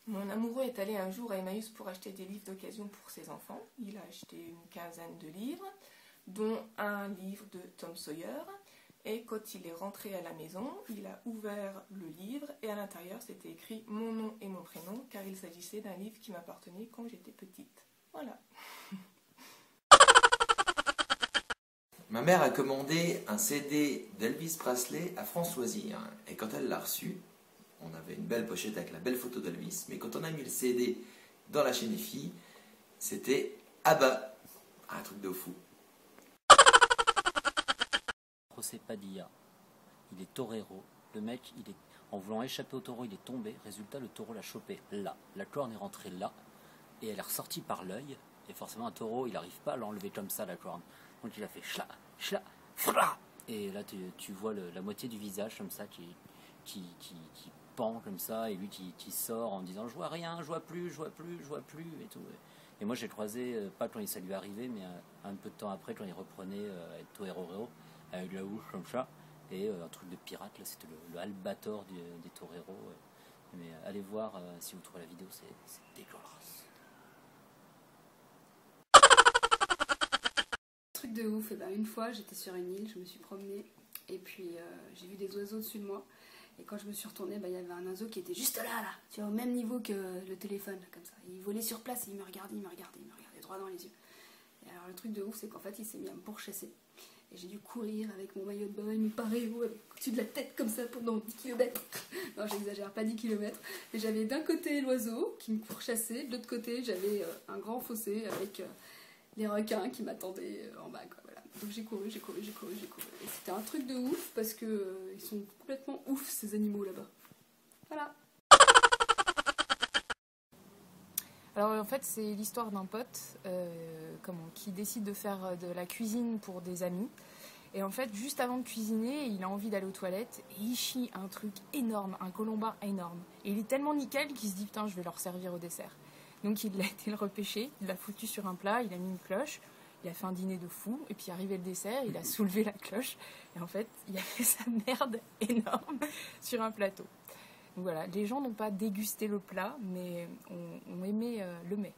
Mon amoureux est allé un jour à Emmaüs pour acheter des livres d'occasion pour ses enfants. Il a acheté une quinzaine de livres, dont un livre de Tom Sawyer. Et quand il est rentré à la maison, il a ouvert le livre et à l'intérieur c'était écrit mon nom et mon prénom, car il s'agissait d'un livre qui m'appartenait quand j'étais petite. Voilà. Ma mère a commandé un CD d'Elvis Presley à Françoisir. Et quand elle l'a reçu, on avait une belle pochette avec la belle photo d'Elvis. Mais quand on a mis le CD dans la chaîne IFI, c'était ABBA. Un truc de fou. José Padilla, il est torero. Le mec, en voulant échapper au taureau, il est tombé. Résultat, le taureau l'a chopé là. La corne est rentrée là. Et elle est ressortie par l'œil. Et forcément, un taureau, il n'arrive pas à l'enlever comme ça, la corne. Donc il a fait chla, chla, fra. Et là, tu vois la moitié du visage comme ça qui pend comme ça. Et lui qui sort en disant je vois rien, je vois plus et tout. Et moi, j'ai croisé, pas quand ça lui arrivait, mais un peu de temps après, quand il reprenait être torero, avec la bouche comme ça. Et un truc de pirate, là, c'était le albator des toreros. Mais allez voir si vous trouvez la vidéo, c'est dégueulasse. Truc de ouf, et ben une fois j'étais sur une île, je me suis promenée et puis j'ai vu des oiseaux dessus de moi et quand je me suis retournée, il y avait un oiseau qui était juste là, tu vois, au même niveau que le téléphone, comme ça. Il volait sur place et il me regardait droit dans les yeux. Et alors le truc de ouf, c'est qu'en fait il s'est mis à me pourchasser et j'ai dû courir avec mon maillot de bain et mes paréos au-dessus de la tête comme ça pendant 10 km. Non, j'exagère, pas 10 km. Mais j'avais d'un côté l'oiseau qui me pourchassait, de l'autre côté j'avais un grand fossé avec les requins qui m'attendaient en bas, quoi, voilà. Donc j'ai couru. Et c'était un truc de ouf parce que ils sont complètement ouf ces animaux là-bas. Voilà. Alors en fait c'est l'histoire d'un pote qui décide de faire de la cuisine pour des amis. Et en fait juste avant de cuisiner il a envie d'aller aux toilettes et il chie un truc énorme, un colombard énorme. Et il est tellement nickel qu'il se dit putain je vais leur servir au dessert. Donc il a été le repêcher, il l'a foutu sur un plat, il a mis une cloche, il a fait un dîner de fou, et puis arrivé le dessert, il a soulevé la cloche, et en fait, il y avait sa merde énorme sur un plateau. Donc voilà, les gens n'ont pas dégusté le plat, mais ont aimé le mets.